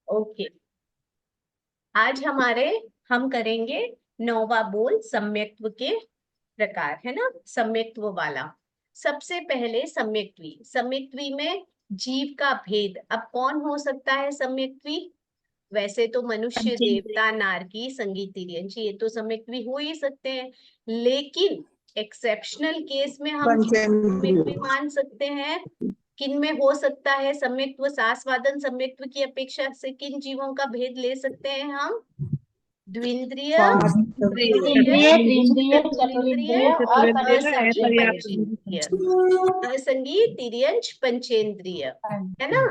Okay, आज हम करेंगे 9वां बोल सम्यक्त्व के प्रकार, है ना, सम्यक्त्व वाला। सबसे पहले सम्यक्त्वी। सम्यक्त्वी में जीव का भेद। अब कौन हो सकता है सम्यक्त्वी? वैसे तो मनुष्य, देवता, नारकी, संगीत, तिर्यंच, ये तो सम्यक्त्वी हो ही सकते हैं, लेकिन एक्सेप्शनल केस में हम सम्यक्त्वी मान सकते हैं। किन में हो सकता है सम्यक्त्व? सास्वादन सम्यक्त्व की अपेक्षा से किन जीवों का भेद ले सकते हैं हम? द्विंद्रिय, असंगी, तिर्यंच, पंचेंद्रिय, है ना।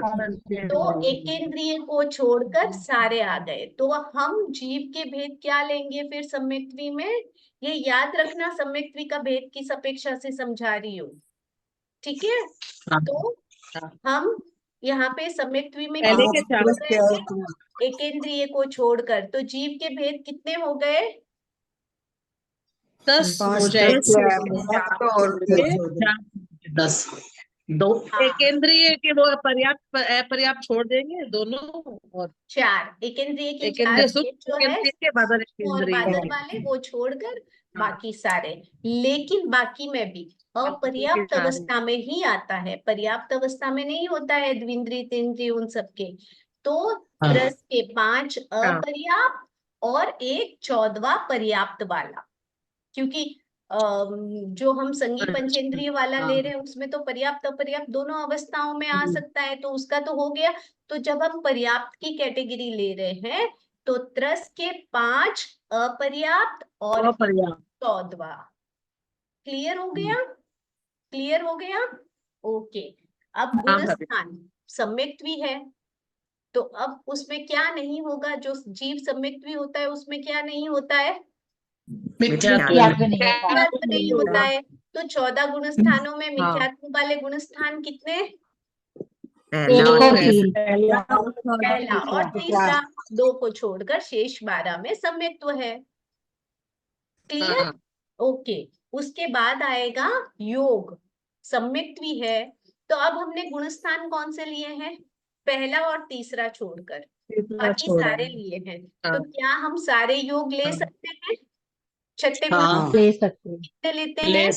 तो एकेंद्रिय को छोड़कर सारे आ गए। तो हम जीव के भेद क्या लेंगे फिर सम्यक्त्वी में? ये याद रखना, सम्यक्त्वी का भेद किस अपेक्षा से समझा रही हूँ, ठीक है। तो हम यहाँ पे सम्यक्त्वी में एकेंद्रिय को छोड़कर, तो जीव के भेद कितने हो गए? 10 दो। एकेंद्रिय के वो पर्याप्त अपर्याप्त छोड़ देंगे दोनों, और 4 एकेंद्रिय के जो है और बादल वाले वो छोड़कर बाकी सारे। लेकिन बाकी में भी अपर्याप्त अवस्था में ही आता है, पर्याप्त अवस्था में नहीं होता है द्विंद्रिय, तिंद्रिय, उन सबके। तो रस के 5 अपर्याप्त और एक 14वां पर्याप्त वाला, क्योंकि जो हम संगी पंचेंद्रिय वाला ले रहे हैं उसमें तो पर्याप्त अपर्याप्त दोनों अवस्थाओं में आ सकता है, तो उसका तो हो गया। तो जब हम पर्याप्त की कैटेगरी ले रहे हैं तो त्रस के 5 अपर्याप्त और 14वां। क्लियर हो गया? क्लियर हो गया? ओके। अब गुणस्थान सम्यक्त्वी है, तो अब उसमें क्या नहीं होगा? जो जीव सम्यक्त्वी होता है उसमें क्या नहीं होता है? मिथ्यात्व नहीं होता है। तो 14 गुणस्थानों में मिथ्यात्व वाले गुणस्थान कितने? पहला और तीसरा, 2 को छोड़कर शेष 12 में सम्यक्त्व है। क्लियर? ओके। उसके बाद आएगा योग। सम्यक्त्वी है, तो अब हमने गुणस्थान कौन से लिए हैं? पहला और तीसरा छोड़कर बाकी सारे लिए हैं। तो क्या हम सारे योग ले सकते हैं? छठे ले सकते हैं, कितने लेते हैं?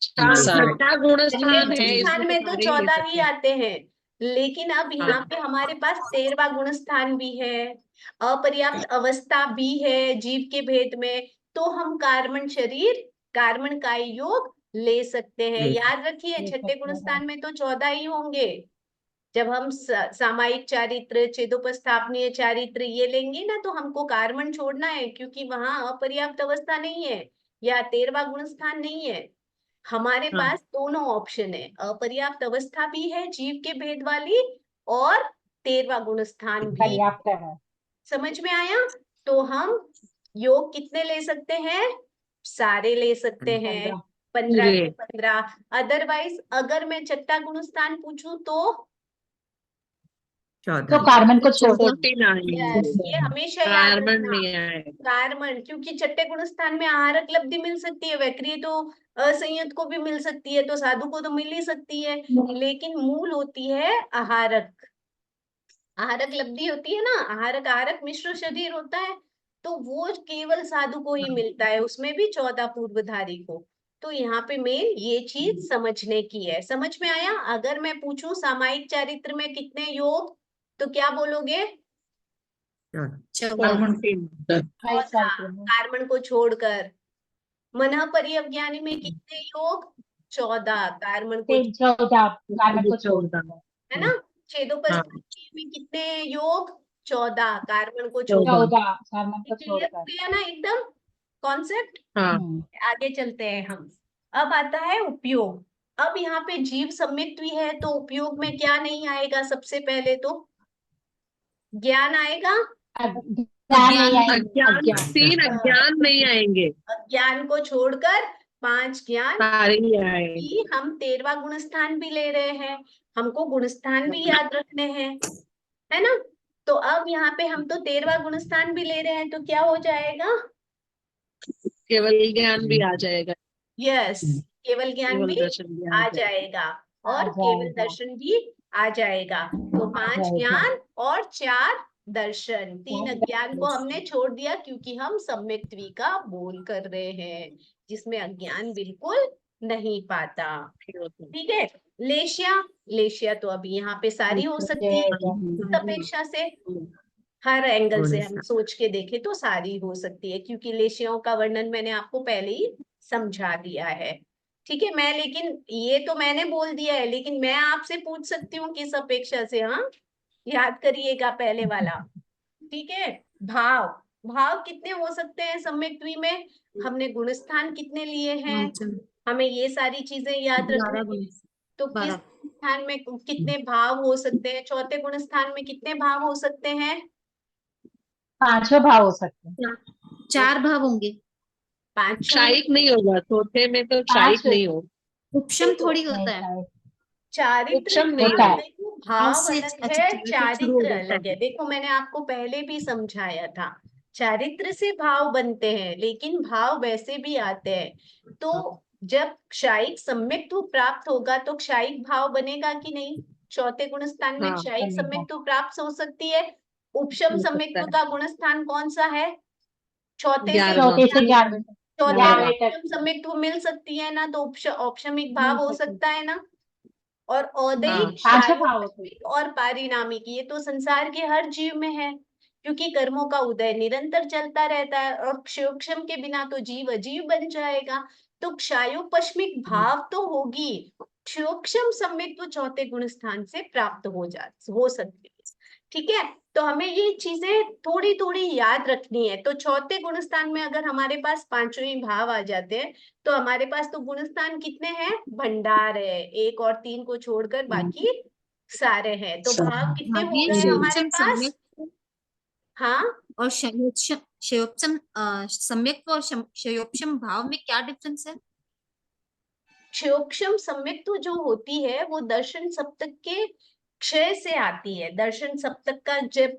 छठा गुणस्थान है, गुणस्थान में तो 14 ही आते हैं, लेकिन अब यहाँ पे हमारे पास 13वां गुणस्थान भी है, अपर्याप्त अवस्था भी है जीव के भेद में। तो हम कार्बन शरीर, कार्बन काय योग ले सकते हैं। याद रखिए, छठे गुणस्थान में तो 14 ही होंगे। जब हम सामायिक चारित्र, छेदोपस्थापनीय चारित्र ये लेंगे ना, तो हमको कार्बन छोड़ना है, क्योंकि वहां अपर्याप्त अवस्था नहीं है या 13वां गुणस्थान नहीं है। हमारे पास दोनों ऑप्शन है, अपर्याप्त अवस्था भी है जीव के भेद वाली और 13वां गुणस्थान भी पर्याप्त है। समझ में आया? तो हम योग कितने ले सकते हैं? सारे ले सकते हैं, 15 के 15। अदरवाइज अगर मैं छठा गुणस्थान पूछूं तो कार्बन को छोड़ ये हमेशा याद रखना, कार्बन, क्योंकि छठे गुणस्थान में आहारक लब्धि मिल सकती है, वक्रीय तो असंयुक्त को भी मिल सकती है, तो साधु को तो मिल ही सकती है, लेकिन मूल होती है आहारक। आहारक लब्धि होती है ना, आहारक आहारक मिश्र शरीर होता है, तो वो केवल साधु को ही मिलता है, उसमें भी 14 पूर्वधारी को। तो यहाँ पे मेन ये चीज समझने की है। समझ में आया? अगर मैं पूछूं सामायिक चारित्र में कितने योग, तो क्या बोलोगे? कार्बन को छोड़कर। मन परिज्ञानी में कितने योग? 14 कार्बन को, 14 है ना। छेदोपस्थापनीय में कितने योग? 14 कार्बन को छोड़कर। क्लियर हो गया ना एकदम कॉन्सेप्ट? आगे चलते हैं हम। अब आता है उपयोग। अब यहाँ पे जीव सम्यक्त्वी है, तो उपयोग में क्या नहीं आएगा? सबसे पहले तो ज्ञान आएगा। अज्ञान नहीं आएंगे, ज्ञान को छोड़कर 5 ज्ञान ही। हम 13वां गुणस्थान भी ले रहे हैं, हमको गुणस्थान भी याद रखने हैं, है ना। तो अब यहाँ पे हम तो 13वां गुणस्थान भी ले रहे हैं, तो क्या हो जाएगा? केवल ज्ञान भी आ जाएगा। यस, केवल ज्ञान भी आ जाएगा और केवल दर्शन भी आ जाएगा। तो 5 जाएगा। ज्ञान और 4 दर्शन, 3 चार अज्ञान को दर्शन। हमने छोड़ दिया क्योंकि हम सम्यक द्विका बोल कर रहे हैं, जिसमें अज्ञान बिल्कुल नहीं पाता। ठीक है। लेशिया, लेशिया तो अभी यहाँ पे सारी हो सकती है इस अपेक्षा से, हर एंगल से हम सोच के देखें तो सारी हो सकती है, क्योंकि लेशियाओं का वर्णन मैंने आपको पहले ही समझा दिया है। ठीक है। मैं लेकिन ये तो मैंने बोल दिया है, लेकिन मैं आपसे पूछ सकती हूँ किस अपेक्षा से। हाँ, याद करिएगा पहले वाला। ठीक है। भाव, भाव कितने हो सकते हैं सम्यक द्वि में? हमने गुणस्थान कितने लिए हैं, हमें ये सारी चीजें याद रखनी है। तो किस स्थान में कितने भाव हो सकते हैं? चौथे गुण स्थान में कितने भाव हो सकते हैं? 5 भाव हो सकते हैं। 4 भाव होंगे। 5 क्षायिक नहीं होगा, चौथे में तो 5 क्षायिक नहीं हो। उपशम थोड़ी होता नहीं है। शायद चारित्र उपशम नहीं होता है। देखो, भाव से अलग अच्छा, है, चारित्र शुरू हो चारित्र जाता अलग है। देखो मैंने आपको पहले भी समझाया था, चारित्र से भाव बनते हैं, लेकिन भाव वैसे भी आते हैं। तो जब क्षायिक सम्यक्त्व प्राप्त होगा तो क्षायिक भाव बनेगा कि नहीं? चौथे गुण स्थान में हाँ, क्षायिक बनेगा। सम्यक्त्व प्राप्त हो सकती है। उपशम हो सकता सम्यक्त्व है। का गुण स्थान कौन सा है? चौथे से 11वां। चौथे से 11वें चौथे में 11वें तक उपशम सम्यक्त्व मिल सकती है ना, तो औपशमिक मिल भाव हो सकती है। सकता है ना। और हाँ। औदैहिक, 5 भाव होते हैं। शारीरिक और पारिणामिक, ये तो संसार के हर जीव में है, क्योंकि कर्मों का उदय निरंतर चलता रहता है, और क्षयोक्षम के बिना तो जीव अजीव बन जाएगा। तो क्षायोपश्मिक भाव तो होगी, क्षयोक्षम सम्यक्त्व चौथे गुण स्थान से प्राप्त हो सकती है। ठीक है। तो हमें ये चीजें थोड़ी थोड़ी याद रखनी है। तो चौथे गुण स्थान में अगर हमारे पास पांचों ही भाव आ जाते हैं, तो हमारे पास तो गुण स्थान कितने हैं? भंडार है, 1 और 3 को छोड़कर बाकी सारे हैं। तो भाव कितने हो भाभी गए हमारे क्षयोपशम पास? सम्यक हाँ, और क्षयोपशम सम्यक और क्षयोपशम भाव में क्या डिफरेंस है? क्षयोक्षम सम्यक्त्व जो होती है वो दर्शन सप्तक के क्षय से आती है। दर्शन सप्तक का जब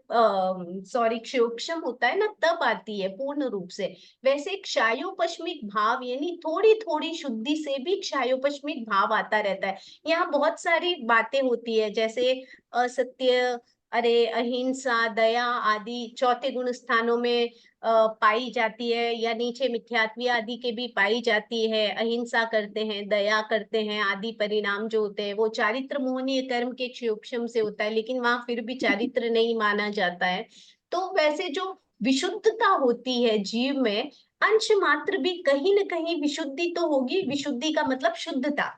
क्षयोक्षम होता है ना, तब आती है पूर्ण रूप से। वैसे क्षायोपश्मिक भाव यानी थोड़ी थोड़ी शुद्धि से भी क्षायोपश्मिक भाव आता रहता है। यहाँ बहुत सारी बातें होती है, जैसे असत्य, अरे अहिंसा, दया आदि चौथे गुण स्थानों में पाई जाती है, या नीचे मिथ्यात्वी आदि के भी पाई जाती है। अहिंसा करते हैं, दया करते हैं आदि परिणाम जो होते हैं वो चारित्र मोहनीय कर्म के क्षयोक्षम से होता है, लेकिन वहां फिर भी चारित्र नहीं माना जाता है। तो वैसे जो विशुद्धता होती है जीव में, अंश मात्र भी कहीं न कहीं विशुद्धि तो होगी। विशुद्धि का मतलब शुद्धता,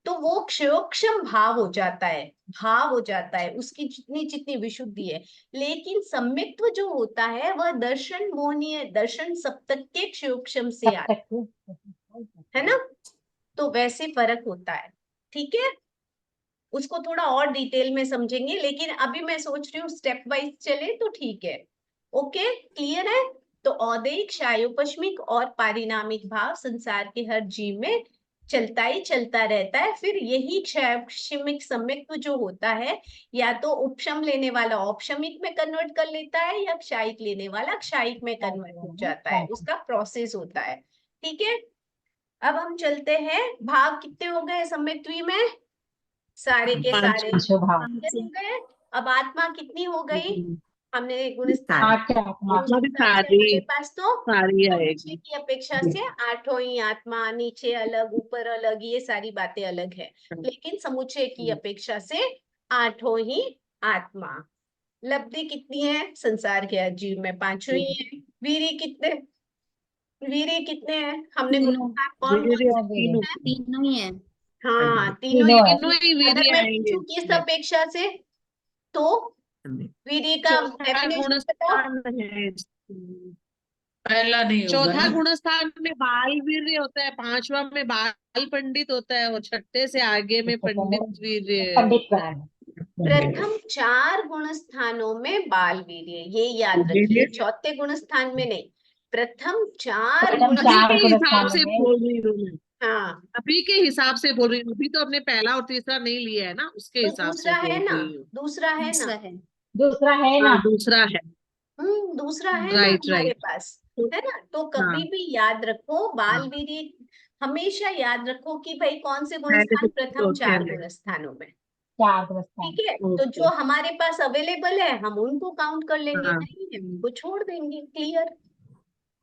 तो वो क्षयोक्षम भाव हो जाता है, भाव हो जाता है उसकी जितनी जितनी विशुद्धि है। लेकिन सम्यक्त्व जो होता है वह दर्शन मोहनीय, दर्शन सप्तक के क्षयोक्षम से तब आता तक है ना। तो वैसे फर्क होता है। ठीक है। उसको थोड़ा और डिटेल में समझेंगे, लेकिन अभी मैं सोच रही हूँ स्टेप वाइज चले तो ठीक है। ओके, क्लियर है? तो औदैहिक, क्षायोपश्मिक और पारिणामिक भाव संसार के हर जीव में चलता ही चलता रहता है। फिर यही क्षायोपश्मिक सम्यक्त्व जो होता है, या तो उपशम लेने वाला औपशमिक में कन्वर्ट कर लेता है, या क्षायिक लेने वाला क्षायिक में कन्वर्ट हो जाता है, उसका प्रोसेस होता है। ठीक है। अब हम चलते हैं, भाव कितने हो गए सम्यक्त्वी में? सारे के सारे 5 भाव। हो गए। अब आत्मा कितनी हो गई? हमने गुणस्थान 8 आत्मा। उस हिसाब से सारी हमारे पास तो सारी नीचे आएगी। की अपेक्षा से 8 ही आत्मा, नीचे अलग ऊपर अलग, ये सारी बातें अलग है, लेकिन समुच्चय की अपेक्षा से 8 ही आत्मा। लब्धि कितनी है संसार के जीव में? 5 ही है। वीर्य कितने, वीर्य कितने हैं? हमने तीनों। गुणस्थान कौन कौन वीर्य से लिए तीनों हैं? तीनों ही है। हाँ, तीनों तीनों है। तीनों ही अगर वीर्य मैं आएंगे पूछूं किस इसमें। अपेक्षा से, तो वीर्य का चौथा डेफिनेशन बताओ। गुणस्थान है। पहला नहीं होगा चौथा ना। गुणस्थान में बाल वीर्य होता है, 5वां में बाल पंडित होता है, और छठे से आगे में पंडित वीर्य पंडित होता है। प्रथम 4 गुण स्थानों में बाल वीर्य, ये याद रखिए, चौथे गुण स्थान में नहीं, प्रथम 4 प्रथम गुण। अभी 4 के गुण हिसाब स्थानों से में बोल रही हूँ मैं, हाँ, अभी के हिसाब से बोल रही हूँ। अभी तो अपने पहला और तीसरा नहीं लिया है ना, उसके तो हिसाब से दूसरा है बोल ना, रही हूँ। दूसरा है ना। दूसरा है। दूसरा है ना। हाँ, दूसरा है। दूसरा है ना राइट हमारे राइट। पास, है ना। तो हाँ कभी भी याद रखो बाल हाँ, वीर्य, हमेशा याद रखो कि भाई कौन से गुण पहले स्थान से प्रथम होते 4 हैं। गुण स्थानों में। 4 अवस्थाएं। ठीक है, तो जो हमारे पास अवेलेबल है हम उनको काउंट कर लेंगे, हाँ। नहीं है उनको छोड़ देंगे। क्लियर?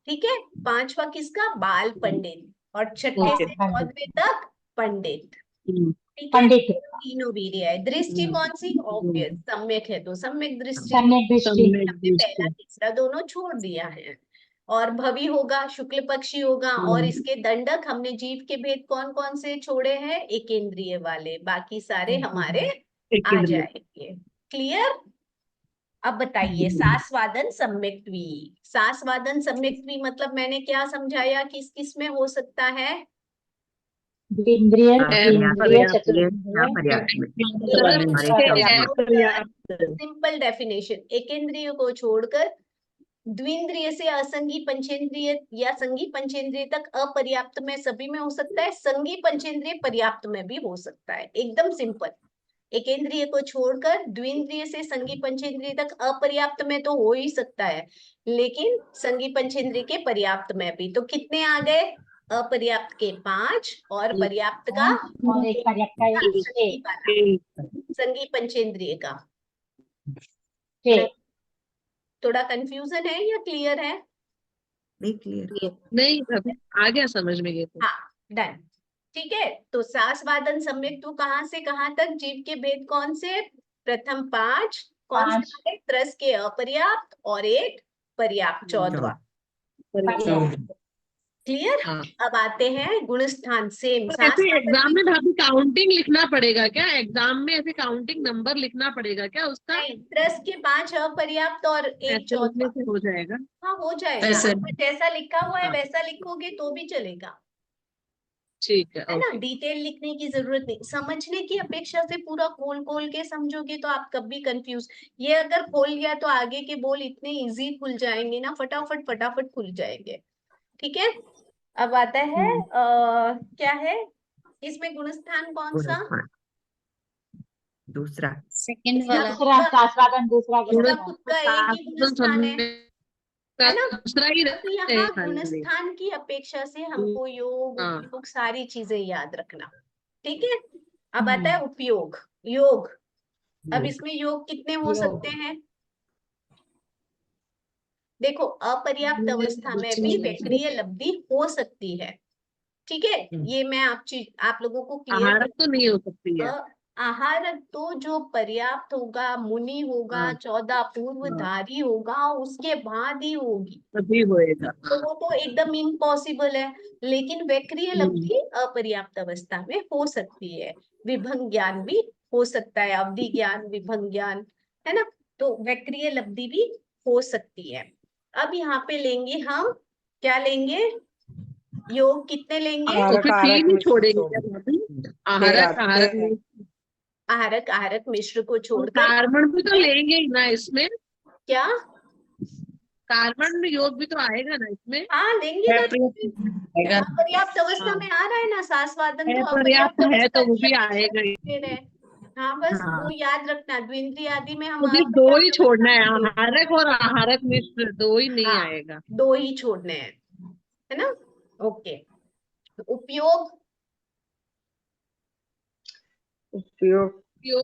ठीक है, पांचवा किसका? बाल पंडित, और छठे ओके। से 14वें तक पंडित। हम्म, ठीक है, पंडित तीनों वीर्य है। दृष्टि कौन सी? ऑब्वियस, सम्यक है तो सम्यक दृष्टि। सम्यक दृष्टि। सम्यक हमने पहला दृष्टि। तीसरा दोनों छोड़ दिया है। और भवि होगा, शुक्ल पक्षी होगा, और इसके दंडक हमने जीव के भेद कौन कौन से छोड़े हैं? एकेंद्रिय वाले, बाकी सारे हमारे एक आ इंद्रिय। जाएंगे। क्लियर? अब बताइए, सास्वादन सम्यक्त्वी। सास्वादन सम्यक्त्वी मतलब मैंने क्या समझाया, किस किस में हो सकता है? द्विंद्रिय, पर्याप्त, इंद्रिय, पर्याप्त, चतुर्इंद्रिय। सिंपल डेफिनेशन, एकेंद्रिय को छोड़कर द्विंद्रिय से असंगी पंचेंद्रिय या संगी पंचेंद्रिय तक अपर्याप्त में सभी में हो सकता है, संगी पंचेंद्रिय पर्याप्त में भी हो सकता है। एकदम सिंपल। एकेंद्रिय को छोड़कर द्विंद्रिय से संगी पंचेंद्रिय तक अपर्याप्त में तो हो ही सकता है, लेकिन संगी पंचेंद्रिय के पर्याप्त में भी। तो कितने आ गए? अपर्याप्त के 5 और पर्याप्त का और एक पर्याप्त का एक, संगी वाला, संगी पंचेंद्रिय का। 6। थोड़ा कंफ्यूजन है या क्लियर है? नहीं, अभी आ गया समझ में ये तो। हाँ, डन। ठीक है, तो सास्वादन सम्यक तू कहाँ से कहाँ तक? जीव के भेद कौन से? प्रथम 5 कौन से 5 वाले? त्रस के अपर्याप्त और एक पर्याप्त, 14वां। पर्याप्त। क्लियर? हाँ। अब आते हैं गुणस्थान। सेम तो ऐसे एग्जाम में भाभी काउंटिंग लिखना पड़ेगा क्या? एग्जाम में ऐसे काउंटिंग नंबर लिखना पड़ेगा क्या उसका? नहीं, त्रस के 5 अपर्याप्त और एक ऐसे लिखने 14वां। से हो जाएगा? हाँ, हो जाएगा। ऐसे। आपका जैसा लिखा हुआ है हाँ। वैसा लिखोगे तो भी चलेगा, ठीक है, है ना। ओके। डिटेल लिखने की जरूरत नहीं, समझने की अपेक्षा से पूरा खोल खोल के समझोगे तो आप कभी कंफ्यूज। ये अगर खोल गया तो आगे के बोल इतने इजी खुल जाएंगे ना, फटाफट फटाफट खुल जाएंगे। ठीक है, अब आता है क्या है इसमें गुणस्थान कौन सा? दूसरा सेकंड इसका वाला। दूसरा सास्वादन, दूसरा इसका गुणस्थान। खुद का एक ही गुणस्थान है ना। दूसरा ही तो यहाँ रहेगा। गुणस्थान की अपेक्षा से हमको योग हाँ। उपयोग सारी चीजें याद रखना। ठीक है, अब आता है उपयोग, योग। अब इसमें योग कितने हो सकते हैं? देखो, अपर्याप्त अवस्था में भी वक्रीय लब्धि हो सकती है। ठीक है, ये मैं आप लोगों को क्लियर आहार तो नहीं हो सकती है। आहार तो जो पर्याप्त होगा, मुनि होगा, हाँ। 14 पूर्वधारी होगा, उसके बाद ही होगी। तभी होएगा। तो वो तो एकदम इम्पॉसिबल है। लेकिन वक्रीय लब्धि अपर्याप्त अवस्था में हो सकती है। विभंग ज्ञान भी हो सकता है, अवधि ज्ञान, विभंग ज्ञान, है ना। तो वक्रीय लब्धि भी हो सकती है। अब यहाँ पे लेंगे हम, क्या लेंगे? योग कितने लेंगे? तो फिर 3 ही छोड़ेंगे क्या भाभी? आहारक, आहारक में आहारक, आहारक मिश्र को छोड़कर कार्बन भी तो लेंगे ही ना इसमें? क्या? कार्बन में योग भी तो आएगा ना इसमें? हाँ, लेंगे ना। आएगा। अपर्याप्त अवस्था हाँ। में आ रहा है ना, सास्वादन तो पर्याप्त अपर्याप्त है तो वो अवस्था भी की आएगा ही। अपेक्षा है। हाँ, बस वो याद रखना, द्विंद्रिय आदि में हम तो फिर 2 ही अपर्याप्त छोड़ना है, अवस्था में आहारक और आहारक मिश्र 2 ही नहीं हाँ, आएगा। 2 ही छोड़ने हैं, है ना। ओके, उपयोग। उपयोग योग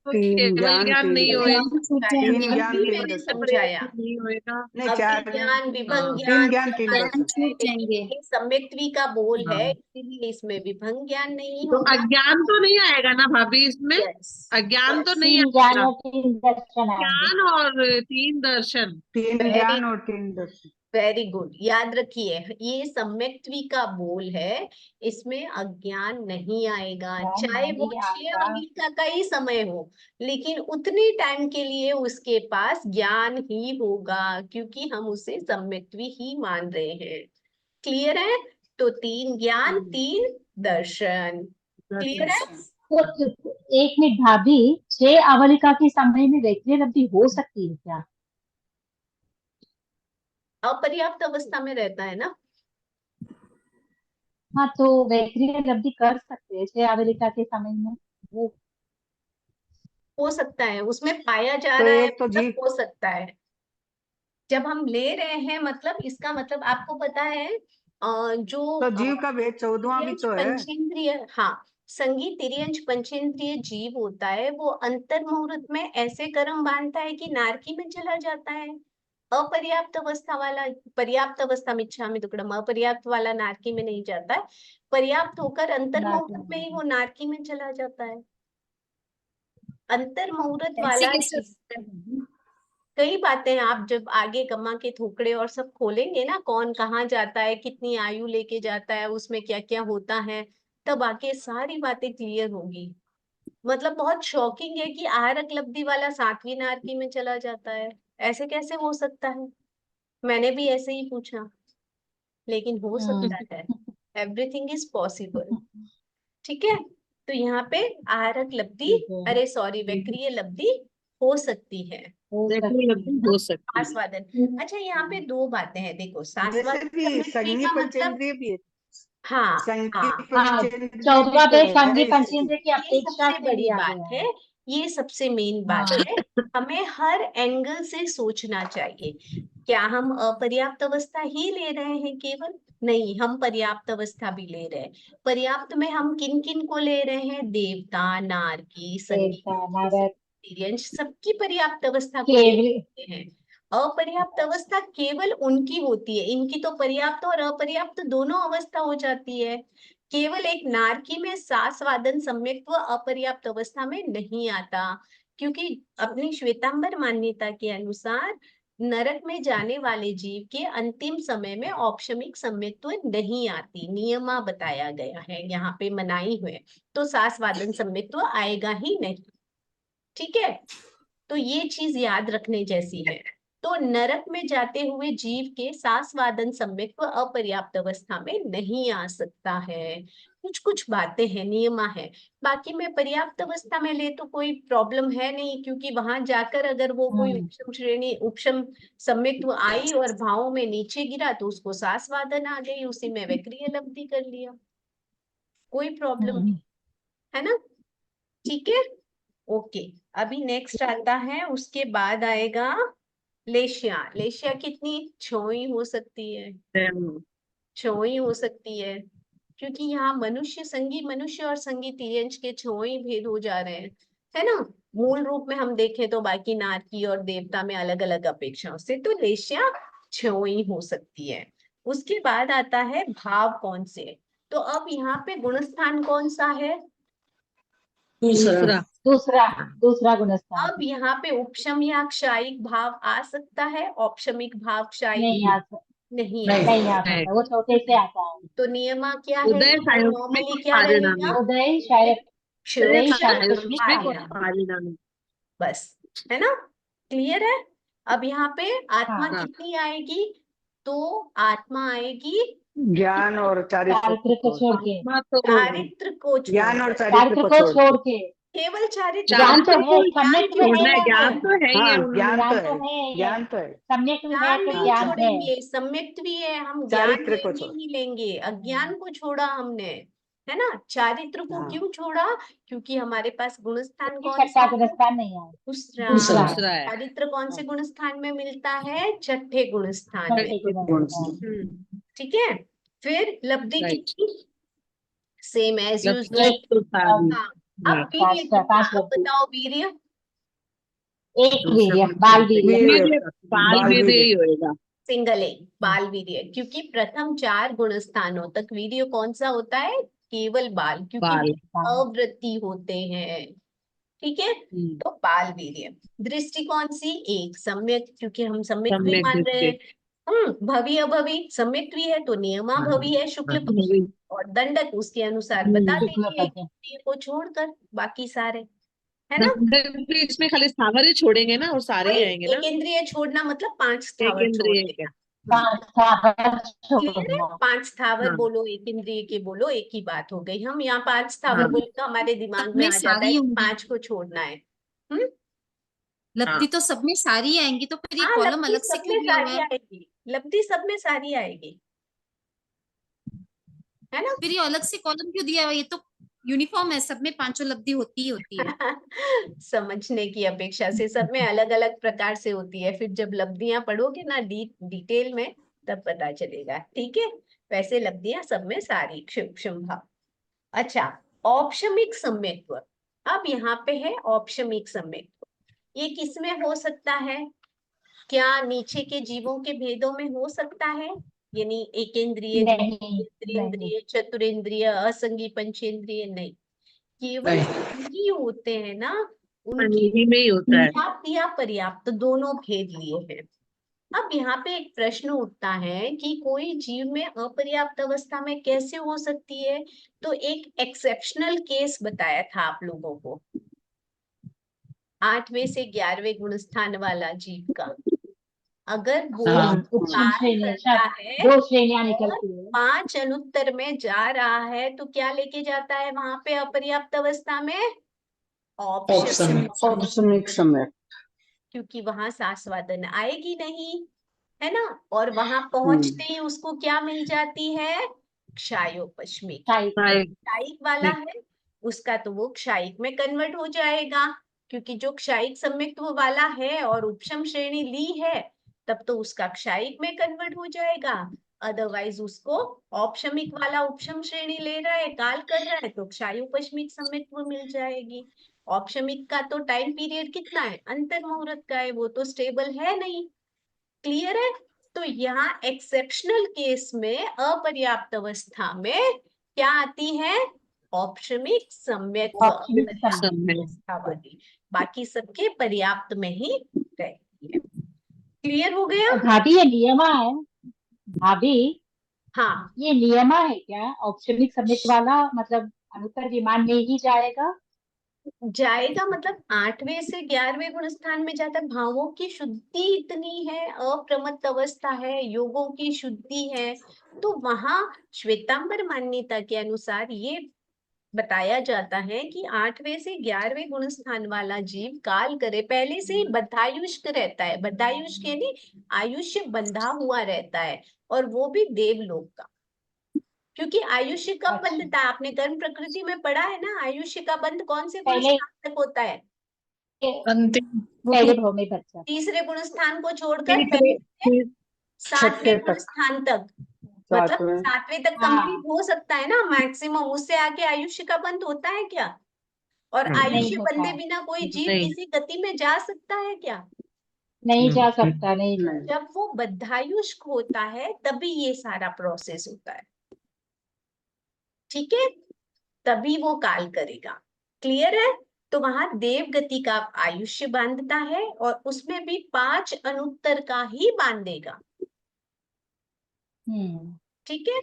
तो 3 केवल ज्ञान, ज्ञान 3 नहीं दर्शन। होएगा। छूट 3 जाएंगे। ज्ञान, अभी 3 मैंने दर्शन। समझाया, नहीं होएगा। नहीं, अवधि 4 ज्ञान, विभंग 3 ज्ञान ज्ञान, 3 सब दर्शन। है, छूट जाएंगे। लेकिन सम्यक्त्वी का बोल है, हाँ। इसीलिए इसमें विभंग ज्ञान नहीं तो होगा। अज्ञान तो नहीं आएगा ना भाभी इसमें? यस, अज्ञान तो नहीं 3 ज्ञान आएगा। और 3 दर्शन आएंगे। ज्ञान और 3 दर्शन। 3 वेरी ज्ञान और 3 दर्शन। वेरी गुड, याद रखिए, ये सम्यक्त्वी का बोल है, इसमें अज्ञान नहीं आएगा। ज्ञान चाहे वो नहीं 6 आएगा। अवलिका का ही समय हो, लेकिन उतने टाइम के लिए उसके पास ज्ञान ही होगा, क्योंकि हम उसे सम्यक्त्वी ही मान रहे हैं। क्लियर है? तो 3 ज्ञान, 3 दर्शन। क्लियर है? तो एक मिनट भाभी, 6 अवलिका के समय में वक्रीय लब्धि हो सकती है क्या? अपर्याप्त अवस्था में रहता है ना। हाँ, तो वक्रीय लब्धि कर सकते हैं 6 अवलिका के समय में, वो हो सकता है, उसमें पाया जा तो रहा है, एक तो मतलब जीव हो सकता है। जब हम ले रहे हैं, मतलब इसका मतलब आपको पता है, जो तो जीव का भेद 14वां भी तो है। पंचेंद्रिय, हाँ, संगी तिर्यंच पंचेंद्रिय जीव होता है, वो अंतर मुहूर्त में ऐसे कर्म बांधता है कि नारकी में चला जाता है। अपर्याप्त अवस्था वाला, पर्याप्त अवस्था में इच्छा में दुक्कड़म, अपर्याप्त वाला नारकी में नहीं जाता है, पर्याप्त होकर अंतर मुहूर्त में ही वो नारकी में चला जाता है। अंतर मुहूर्त ऐसे वाला कैसे जीव, होता है? कई बातें आप जब आगे गम्मा के थोकड़े और सब खोलेंगे ना, कौन कहाँ जाता है, कितनी आयु लेके जाता है, उसमें क्या क्या होता है, तब आके सारी बातें क्लियर होगी। मतलब बहुत शॉकिंग है कि आहारक लब्धि वाला 7वीं नारकी में चला जाता है, ऐसे कैसे हो सकता है? मैंने भी ऐसे ही पूछा, लेकिन हो सकता है। Everything is possible. ठीक है, तो यहाँ पे आहारक लब्धि, अरे सॉरी, वक्रीय लब्धि हो सकती है। हो सकती है। आस्वादन, अच्छा यहाँ पे दो बातें हैं, देखो वैसे आस्वादन भी लब्धि संगी का मतलब, पंचेंद्रिय भी है। हाँ संगी हाँ, पंचेंद्रिय भी 14 तो पे है ना संगी इसमें। पंचेंद्रिय की ये अपेक्षा सबसे से बड़ी दिया बात गया है, ये सबसे मेन बात हाँ। है। हमें हर एंगल से सोचना चाहिए। क्या हम अपर्याप्त अवस्था ही ले रहे हैं केवल? नहीं, हम पर्याप्त अवस्था भी ले रहे हैं। पर्याप्त में हम किन किन को ले रहे हैं? देवता, नारकी, संगीत, देवता, नारद, तिर्यंच, सबकी पर्याप्त अवस्था को ले केवल लेते हैं। अपर्याप्त अवस्था केवल उनकी होती है, इनकी तो पर्याप्त और अपर्याप्त दोनों अवस्था हो जाती है। केवल एक नारकी में सास्वादन सम्यक्त्व अपर्याप्त अवस्था में नहीं आता, क्योंकि अपनी श्वेतांबर मान्यता के अनुसार नरक में जाने वाले जीव के अंतिम समय में औपशमिक सम्यक्त्व नहीं आती, नियमा बताया गया है यहाँ पे, मनाई हुए, तो सास्वादन सम्यक्त्व आएगा ही नहीं। ठीक है, तो ये चीज याद रखने जैसी है। तो नरक में जाते हुए जीव के सास्वादन सम्यक्त्व अपर्याप्त अवस्था में नहीं आ सकता है। कुछ कुछ बातें हैं, नियमा है। बाकी में पर्याप्त अवस्था में ले तो कोई प्रॉब्लम है नहीं, क्योंकि वहां जाकर अगर वो कोई उपशम श्रेणी, उपशम सम्यक्त्व आई और भावों में नीचे गिरा तो उसको सास्वादन आ गई, उसी में वक्रीय लब्धि कर लिया, कोई प्रॉब्लम नहीं है ना। ठीक है, ओके। अभी नेक्स्ट आता है, उसके बाद आएगा लेशिया। लेशिया कितनी? 6 ही हो सकती है, 6 ही हो सकती है, क्योंकि यहाँ मनुष्य, संगी मनुष्य और संगी तिर्यंच के 6 ही भेद हो जा रहे हैं, है ना। मूल रूप में हम देखें तो बाकी नारकी और देवता में अलग अलग अपेक्षाओं से, तो लेशिया 6 ही हो सकती है। उसके बाद आता है भाव कौन से। तो अब यहाँ पे गुणस्थान कौन सा है? दूसरा। दूसरा, दूसरा गुणस्थान अब यहाँ पे उपशम या क्षायिक भाव आ सकता है, औपशमिक भाव क्षायिक नहीं आ सकता, नहीं नहीं। नहीं आ सकता, वो छोटे से आता है। तो नियमा क्या है? उदय सायुज्यिक नॉर्मली और क्या रहेगा? पारिणामिक। उदय शायद क्षयोपम, सायुज्यिक और पारिणाम, पारिणामिक। बस, है ना, क्लियर है। अब यहाँ पे आत्मा हाँ। कितनी आएगी? तो आत्मा आएगी ज्ञान और चारित्र चारित्र को छोड़ के, आत्मा तो चारित्र को ज्ञान और छोड़कर। चारित्र चारित्र को को छोड़ छोड़ के। केवल चारित्र, ज्ञान तो है, ज्ञान सम्यक में छोड़ना है है, ना, ज्ञान तो है ही है हाँ, उनमें। ज्ञान तो ज्ञान तो है, है, ज्ञान तो है। सम्यक में है ज्ञान तो नहीं ज्ञान है। छोड़ेंगे, सम्यक्त भी है, हम ज्ञान चारित्र को लेंगे छोड़। ही लेंगे, अज्ञान को छोड़ा हमने, है ना। चारित्र को हाँ। क्यों छोड़ा? क्योंकि हमारे पास गुणस्थान क्योंकि कौन सा छठा है? गुणस्थान नहीं है, दूसरा। दूसरा। दूसरा है। चारित्र कौन से गुणस्थान में मिलता है? छठे गुणस्थान में। छठे गुणस्थान। ठीक है, फिर लब्धि राइट। कितनी? Same as usual. एक, तो सारी। हाँ, अब वीर्य कितना? 5 अब लब्धि, बताओ वीर्य। एक वीर्य, बाल वीर्य। वीर्य, बाल बाल वीर्य वीर्य। ही होएगा। सिंगल एक बाल वीर्य, क्योंकि प्रथम 4 गुणस्थानों तक वीर्य कौन सा होता है? केवल बाल, क्योंकि बाल। अवृत्ति होते हैं। ठीक है, तो बाल वीर्य। दृष्टि कौन सी? एक, सम्यक, क्योंकि हम सम्यक भी सम्यक मान रहे दृष्टि। हैं। भवि अभवि सम्यक भी है तो नियमा भवि है, शुक्ल पक्ष और दंडक उसके अनुसार बता शुक्ल दीजिए, पक्ष। ये को छोड़कर बाकी सारे, है ना। इसमें खाली स्थावर ही छोड़ेंगे ना, और सारे ही आएंगे ना। एक इंद्रिय छोड़ना मतलब 5 एक स्थावर छोड़ इंद्रिय देना। है। 5 स्थावर क्लियर है, छोड़ना। 5 स्थावर हाँ। बोलो, एक इंद्रिय के बोलो, एक ही बात हो गई। हम यहाँ 5 स्थावर हाँ। बोले तो हमारे दिमाग सब में में आ जाता है सारी कि होंगी, 5 को छोड़ना है। लब्धि तो सब में सारी आएंगी, तो फिर ये हाँ, कॉलम लब्धि अलग से सब क्यों में दिया हुआ सारी है? आएगी, लब्धि सब में सारी आएगी, है ना। फिर ये अलग से कॉलम क्यों दिया हुआ है? ये तो यूनिफॉर्म है, सब में पांचों लब्धि होती ही होती है। समझने की अपेक्षा से सब में अलग अलग प्रकार से होती है, फिर जब लब्धियां पढ़ोगे ना डिटेल में, तब पता चलेगा। ठीक है, वैसे लब्धियां सब में सारी, क्षुम भाव। अच्छा, औपशमिक सम्यक्त्व। अब यहाँ पे है औपशमिक सम्यक्त्व, ये किसमें हो सकता है? क्या नीचे के जीवों के भेदों में हो सकता है? यानी एकेंद्रिय, नहीं, द्विन्द्रिय, चतुरेंद्रिय, असंगी, पंचेंद्रिय? नहीं, केवल नहीं। संगी होते हैं ना, उनकी संगी में ही होता है। पर्याप्त या पर्याप्त दोनों भेद लिए हैं। अब यहाँ पे एक प्रश्न उठता है कि कोई जीव में अपर्याप्त अवस्था में कैसे हो सकती है? तो एक एक्सेप्शनल केस बताया था आप लोगों को, 8वें से 11वें गुणस्थान वाला जीव का। अगर वो हाँ। उपशम कार्य श्रेणी, करता है 2 श्रेणियां और निकलती है। 5 अनुत्तर में जा रहा है, तो क्या लेके जाता है वहां पे अपर्याप्त अवस्था में? ऑप्शन औपशमिक समय। क्योंकि वहां सास्वादन आएगी नहीं, है ना। और वहां पहुंचते ही उसको क्या मिल जाती है? क्षायोपशमिक। क्षायिक वाला है उसका तो वो क्षायिक में कन्वर्ट हो जाएगा, क्योंकि जो क्षायिक सम्यक्त्व वाला है और उपशम श्रेणी ली है, तब तो उसका क्षायिक में कन्वर्ट हो जाएगा। अदरवाइज उसको औपशमिक वाला उपशम श्रेणी ले रहा है, काल कर रहा है, तो क्षायोपशमिक सम्यक्त्व मिल जाएगी। औपशमिक का तो टाइम पीरियड कितना है? अंतर मुहूर्त का है, वो तो स्टेबल है नहीं। क्लियर है? तो यहाँ एक्सेप्शनल केस में अपर्याप्त अवस्था में क्या आती है? औपशमिक सम्यक्त्व औपशमिक अपर्याप्त सम्यक्त्व। अवस्था वाली, बाकी सबके पर्याप्त में ही रहती है। क्लियर हो गया? भाभी ये नियमा है, भाभी हाँ, ये नियमा है क्या? औपशमिक सम्यक्त्व वाला मतलब अनुत्तर विमान में ही जाएगा? जाएगा मतलब 8वें से 11वें गुण स्थान में जाता है। भावों की शुद्धि इतनी है, अप्रमत्त अवस्था है, योगों की शुद्धि है, तो वहां श्वेतांबर मान्यता के अनुसार ये बताया जाता है कि 8वें से 11वें गुण स्थान वाला जीव काल करे, पहले से ही बद्धायुष्क रहता है। बद्धायुष्क यानी आयुष्य बंधा हुआ रहता है, और वो भी देवलोक का। क्योंकि आयुष्य कब अच्छा। बंधता है? आपने कर्म प्रकृति में पढ़ा है ना, आयुष्य का बंध कौन से गुण पहले स्थान तक होता है? अंतिम पहले भाव में बच्चा, तीसरे गुण स्थान को छोड़कर तीसरे- पहले से 7वें गुण तक। स्थान तक, मतलब 7वें। 7वें तक हाँ। कंप्लीट हो सकता है ना मैक्सिमम। उससे आगे आयुष्य का बंध होता है क्या? और नहीं आयुष्य होता बंधे है। बिना कोई जीव नहीं। किसी गति में जा सकता है क्या? नहीं जा नहीं। सकता, नहीं जा नहीं। जब वो बद्धायुष्क होता है तभी ये सारा प्रोसेस होता है, ठीक है, तभी वो काल करेगा। क्लियर है? तो वहां देव गति का आयुष्य बांधता है, और उसमें भी 5 अनुत्तर का ही बांधेगा। ठीक है,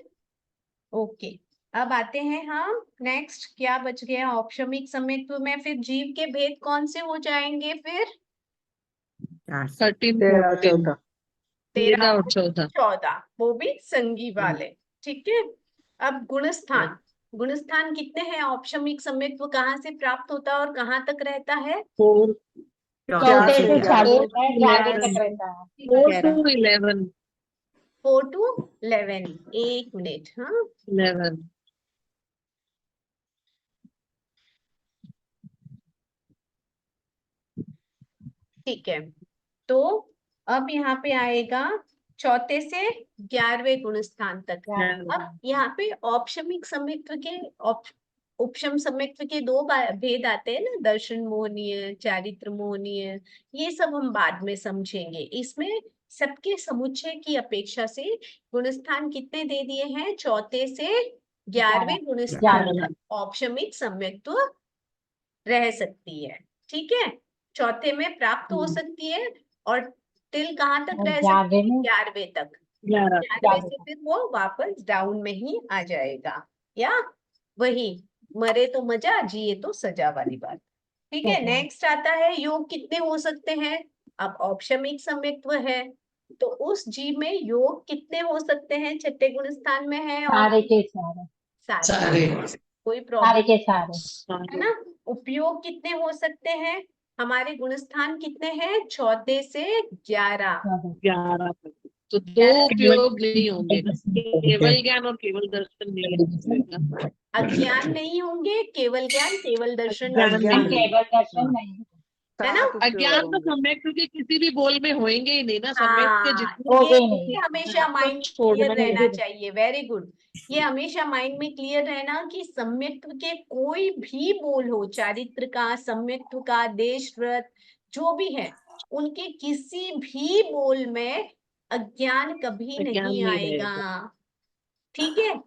ओके। अब आते हैं हम नेक्स्ट, क्या बच गया औपशमिक सम्यक्त्व में? फिर जीव के भेद कौन से हो जाएंगे फिर? 13, 13, 14, 14। 13 और 14। 14, वो भी संगी वाले। ठीक है, अब गुणस्थान। गुणस्थान कितने हैं? औपशमिक सम्यक्त्व कहाँ से प्राप्त होता है और कहाँ तक रहता है? 4 चौथे से 4 चालू Four होता है, to 11 11. तक रहता है। 4 to 11. 4 to 11। एक मिनट, हाँ 11. ठीक है। तो अब यहाँ पे आएगा चौथे से 11वें गुण स्थान तक। अब यहाँ पे औपशमिक सम्यक्त्व के उपशम सम्यक्त्व के 2 भेद आते हैं ना, दर्शन मोहनीय, चारित्र मोहनीय, ये सब हम बाद में समझेंगे। इसमें सबके समुच्चय की अपेक्षा से गुणस्थान कितने दे दिए हैं? चौथे से 11वें गुण स्थान तक औपशमिक सम्यक्त्व रह सकती है। ठीक है, चौथे में प्राप्त हो सकती है, और टिल कहाँ तक रह सकती है? 11वें तक। 11. 11वें से फिर वो वापस डाउन में ही आ जाएगा, या वही मरे तो मजा, जिए तो सजा वाली बात। ठीक है, नेक्स्ट आता है योग कितने हो सकते हैं? अब औपशमिक सम्यक्त्व है, तो उस जीव में योग कितने हो सकते हैं? छठे गुण स्थान में है, और सारे के सारे, सारे, कोई सारे प्रॉब्लम के सारे। है ना। उपयोग कितने हो सकते हैं? हमारे गुणस्थान कितने हैं? चौथे से 11। 11 तक। तो 2 उपयोग नहीं होंगे, केवल ज्ञान और केवल दर्शन नहीं है। अज्ञान नहीं होंगे, केवल ज्ञान केवल दर्शन अज्ञान नहीं। केवल दर्शन नहीं। है ना? सात अज्ञान तो होंगे। सम्यक के किसी भी बोल में होंगे ही नहीं ना, सम्यक के हाँ, जितने हो ये गई नहीं। ये हमेशा तो माइंड छोड़ना क्लियर ही रहना है। चाहिए। Very good. ये हमेशा माइंड में क्लियर रहना कि सम्यक्त्व के कोई भी बोल हो, चारित्र का, सम्यक्त्व का, देश व्रत, जो भी है, उनके किसी भी बोल में अज्ञान कभी अज्ञान नहीं नहीं आएगा। रहेगा। ठीक है?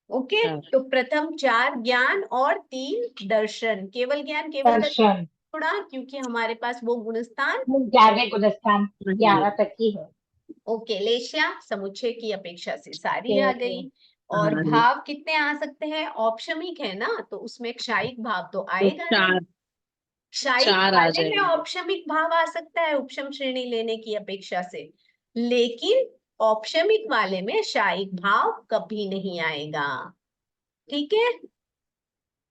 ओके। हाँ। तो प्रथम 4 ज्ञान और 3 दर्शन। केवल ज्ञान केवल दर्शन दर्शन थोड़ा, क्योंकि हमारे पास वो गुणस्थान 11वें गुणस्थान नहीं 11 है। तक की है। ओके। लेशा समुच्चय की अपेक्षा से सारी आ ओके। गई। और हाँ, भाव कितने आ सकते हैं? औपशमिक है ना, तो उसमें क्षायिक भाव तो तो आएगा नहीं। क्षायिक 4 आ वाले में जाएंगे। औपशमिक भाव आ सकता है उपशम श्रेणी लेने की अपेक्षा से, लेकिन औपशमिक वाले में क्षायिक भाव कभी नहीं आएगा। ठीक है?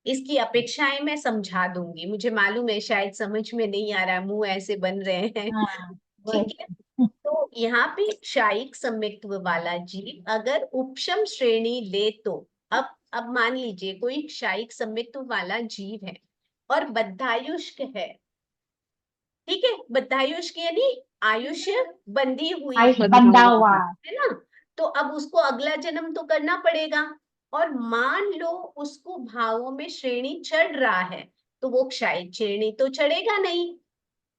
इसकी अपेक्षाएं मैं समझा दूंगी। मुझे मालूम है शायद समझ में नहीं आ रहा, मुंह ऐसे बन रहे हैं। हाँ ठीक है? तो यहाँ पे क्षायिक सम्यक्त्व वाला जीव अगर उपशम श्रेणी ले तो अब मान लीजिए कोई क्षायिक सम्यक्त्व वाला जीव है और बद्धायुष्क है। ठीक है? बद्धायुष्क यानी आयुष्य बंधी हुई आयुष है बंधा हुआ। ना? तो अब उसको अगला जन्म तो करना पड़ेगा। और मान लो उसको भावों में श्रेणी चढ़ रहा है, तो वो क्षायिक श्रेणी तो चढ़ेगा नहीं,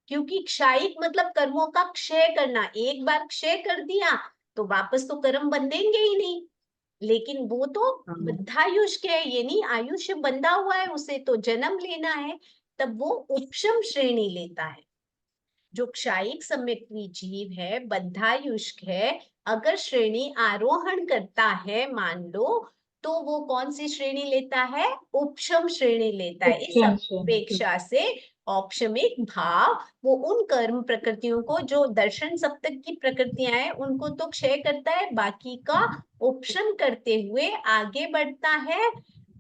क्योंकि क्षायिक मतलब कर्मों का क्षय करना। एक बार क्षय कर दिया तो वापस तो कर्म बंधेंगे ही नहीं। लेकिन वो तो हाँ। बद्धायुष्क है, यानी आयुष्य बंधा हुआ है, उसे तो जन्म लेना है, तब वो उपशम श्रेणी लेता है। जो क्षायिक सम्यक्त्वी जीव है, बद्धायुष्क है, अगर श्रेणी आरोहण करता है मान लो, तो वो कौन सी श्रेणी लेता है? उपशम श्रेणी लेता है। इस उपशम श्रेणी। अपेक्षा से औपशमिक भाव वो उन कर्म प्रकृतियों को, जो दर्शन सप्तक की प्रकृतियां हैं, उनको तो क्षय करता है, बाकी का उपशम करते हुए आगे बढ़ता है,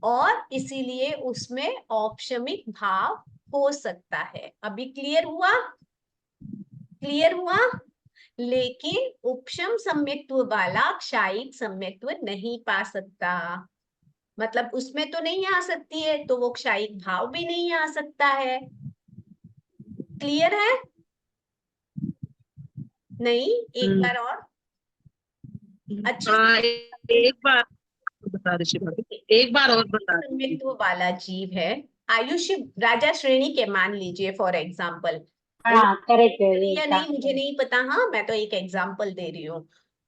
और इसीलिए उसमें औपशमिक भाव हो सकता है। अभी क्लियर हुआ? क्लियर हुआ? लेकिन उपशम सम्यक्त्व वाला क्षायिक सम्यक्त्व नहीं पा सकता। मतलब उसमें तो नहीं आ सकती है, तो वो क्षायिक भाव भी नहीं आ सकता है। क्लियर है? नहीं? एक बार और अच्छे हाँ, से। एक बार बता ऋषि भाभी, एक बार और बता दीजिए। सम्यक्त्व वाला जीव है, आयुष्य राजा श्रेणी के मान लीजिए फॉर एग्जाम्पल, हाँ करेक्ट है ये या नहीं मुझे एग्जाम्पल। नहीं पता, हाँ मैं तो एक एग्जाम्पल दे रही हूँ।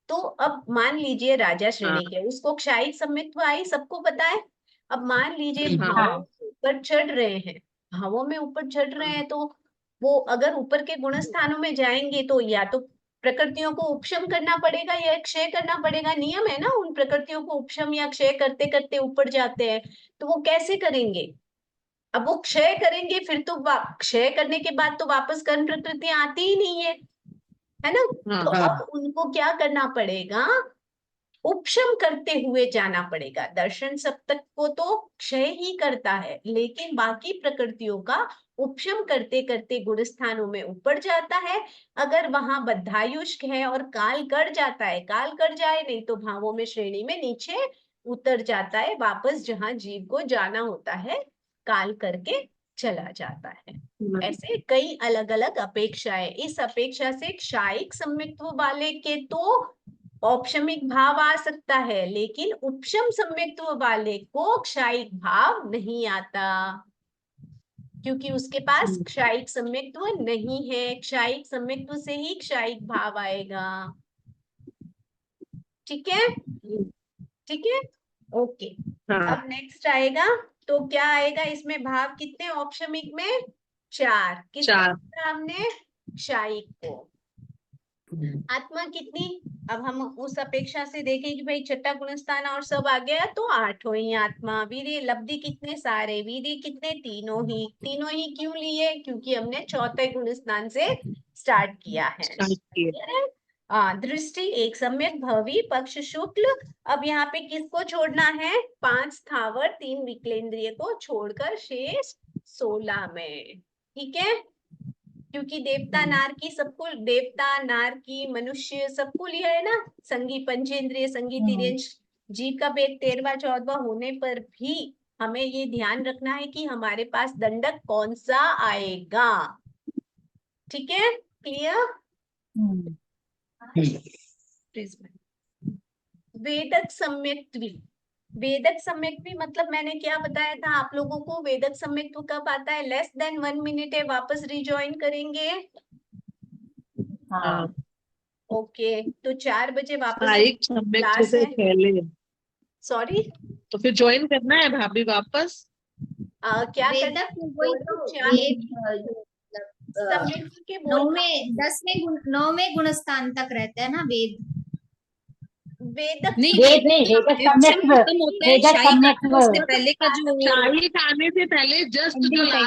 तो अब मान लीजिए राजा श्रेणी के, उसको क्षायिक सम्यक्त्व आई, सबको पता है। अब मान लीजिए हाँ। भावों में ऊपर चढ़ रहे हैं, भावों में ऊपर चढ़ रहे हैं, तो वो अगर ऊपर के गुण स्थानों में जाएंगे तो या तो प्रकृतियों को उपशम करना पड़ेगा या क्षय करना पड़ेगा। नियम है ना, उन प्रकृतियों को उपशम या क्षय करते करते ऊपर जाते हैं। तो वो कैसे करेंगे? अब वो क्षय करेंगे, फिर तो क्षय करने के बाद तो वापस कर्म प्रकृतियां आती ही नहीं है ना? हाँ। तो अब उनको क्या करना पड़ेगा? उपशम करते हुए जाना पड़ेगा। दर्शन सप्तक को तो क्षय ही करता है, लेकिन बाकी प्रकृतियों का उपशम करते करते गुण स्थानों में ऊपर जाता है। अगर वहां बद्धायुष्क है और काल कर जाता है, काल कर जाए नहीं तो भावों में श्रेणी में नीचे उतर जाता है, वापस जहां जीव को जाना होता है काल करके चला जाता है। ऐसे कई अलग अलग अपेक्षाएं। इस अपेक्षा से क्षायिक सम्यक्त्व वाले के तो औपशमिक भाव आ सकता है, लेकिन उपशम सम्यक्त्व वाले को क्षायिक भाव नहीं आता, क्योंकि उसके पास क्षायिक सम्यक्त्व नहीं है। क्षायिक सम्यक्त्व से ही क्षायिक भाव आएगा। ठीक है? ठीक है? ओके। हाँ। अब नेक्स्ट आएगा, तो क्या आएगा इसमें? भाव कितने औपशमिक में? 4। किसको 4। लिखा हमने? क्षायिक को। आत्मा कितनी? अब हम उस अपेक्षा से देखें कि भाई छठा गुणस्थान और सब आ गया, तो 8 ही आत्मा। वीर्य लब्धि कितने? सारे। वीर्य कितने? तीनों ही। तीनों ही क्यों लिए? क्योंकि हमने चौथे गुणस्थान से स्टार्ट किया है। दृष्टि एक सम्यक भवी पक्ष शुक्ल। अब यहाँ पे किसको छोड़ना है? 5 स्थावर 3 विकलेंद्रिय को छोड़कर शेष 16 में। ठीक है? क्योंकि देवता नार की सबको, देवता नार की मनुष्य सबको लिया है ना। संगी पंचेंद्रिय संगी तिर्यंश जीव का भेद 13वां 14वां होने पर भी हमें ये ध्यान रखना है कि हमारे पास दंडक कौन सा आएगा। ठीक है, क्लियर? हम्म, वेदक सम्यक्त्वी, वेदक सम्यक्त्वी मतलब मैंने क्या बताया था आप लोगों को? वेदक सम्यक्त्व कब आता है? लेस देन 1 मिनट है, वापस रिजॉइन करेंगे। हाँ ओके, तो 4 बजे वापस साइक सम्यक क्लास से है। पहले सॉरी, तो फिर ज्वाइन करना है भाभी वापस। क्या करना वेदक है? वही बोलो, तो चार वेद सम्यक्त्व के बोल, 9वें गुणस्थान तक रहता है ना वेद। वेदक नहीं, वेद नहीं, वेदक विपक्षम सम्यक्त्व, खत्म होता है, वेदक शाही सम्यक्त्व। उससे पहले का जो शाही खाने से पहले जस्ट जो